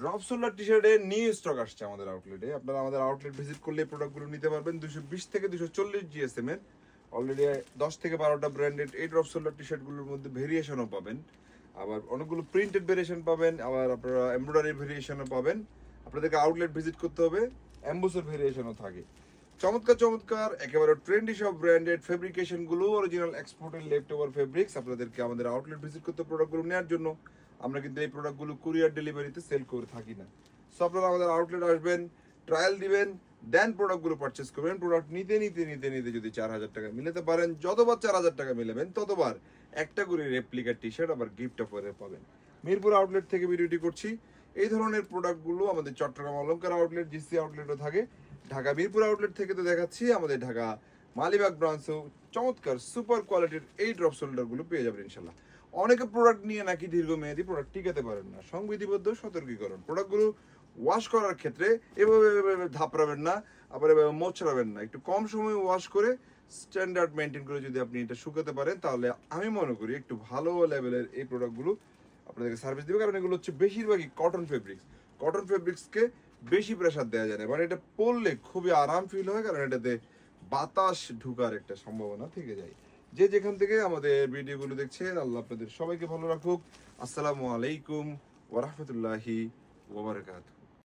Drop solar টি শার্টের new stock আসছে আমাদের আউটলেটে। আপনারা আমাদের আউটলেট ভিজিট করলে এই প্রোডাক্টগুলো নিতে পারবেন। 220 থেকে 240 জিএসএম এর অলরেডি 10 থেকে 12টা ব্র্যান্ডেড এই ড্রপ সোলার টি শার্টগুলোর মধ্যে ভেরিয়েশনও পাবেন। আবার অনেকগুলো প্রিন্টেড ভেরিয়েশন পাবেন, আবার আপনারা এমব্রয়ডারি ভেরিয়েশনও পাবেন। আপনাদেরকে আউটলেট ভিজিট করতে হবে, অ্যাম্বুসের ভেরিয়েশনও থাকে। চমৎকার চমৎকার একেবারে ট্রেন্ডি সব ব্র্যান্ডেড ফেব্রিকেশনগুলো, original exported left over fabrics. আপনাদেরকে আমাদের আউটলেট ভিজিট করতে প্রোডাক্টগুলো নেওয়ার জন্য। আমরা কিন্তু এই প্রোডাক্টগুলো কুরিয়ার ডেলিভারিতে সেল করে থাকি না। সো আপনারা আমাদের আউটলেট আসবেন, ট্রায়াল দিবেন, দেন প্রোডাক্টগুলো পারচেস করবেন। প্রোডাক্ট নিতে নিতে নিতে নিতে যদি 4000 টাকা মিলাতে পারেন, যতবার 4000 টাকা মিলাবেন ততবার একটা করে রেপ্লিকা টি শার্ট আবার গিফট অফারে পাবেন। মিরপুর আউটলেট থেকে ভিডিওটি করছি। এই ধরনের প্রোডাক্টগুলো আমাদের চট্টগ্রাম অলংকার আউটলেট, জিসি আউটলেটও থাকে। ঢাকা মিরপুর আউটলেট থেকে তো দেখাচ্ছি, আমাদের ঢাকা মালিবাগ ব্রাঞ্চেও চমৎকার সুপার কোয়ালিটির এই ড্রপ শোল্ডারগুলো পেয়ে যাবেন ইনশাল্লাহ। অনেকে প্রোডাক্ট নিয়ে নাকি দীর্ঘমেয়াদী প্রোডাক্ট টিকাতে পারেন না, সংবিধিবদ্ধ সতর্কীকরণ। প্রোডাক্টগুলো ওয়াশ করার ক্ষেত্রে এভাবে এভাবে ধাপড়াবেন না, আবার এভাবে মোচড়াবেন না। একটু কম সময়ে ওয়াশ করে স্ট্যান্ডার্ড মেনটেন করে যদি আপনি এটা শুকাতে পারেন, তাহলে আমি মনে করি একটু ভালো লেভেলের এই প্রোডাক্টগুলো আপনাদেরকে সার্ভিস দেবে। কারণ এগুলো হচ্ছে বেশিরভাগই কটন ফেব্রিক্স। কটন ফেব্রিক্সকে বেশি প্রেসার দেওয়া যায় না, মানে এটা পরলে খুবই আরাম ফিল হয়, কারণ এটাতে বাতাস ঢুকার একটা সম্ভাবনা থেকে যায়। যে যেখান থেকে আমাদের ভিডিওগুলো দেখছেন, আল্লাহ আপনাদের সবাইকে ভালো রাখুক। আসসালামু আলাইকুম ওয়া রাহমাতুল্লাহি ওয়া বারাকাতুহু।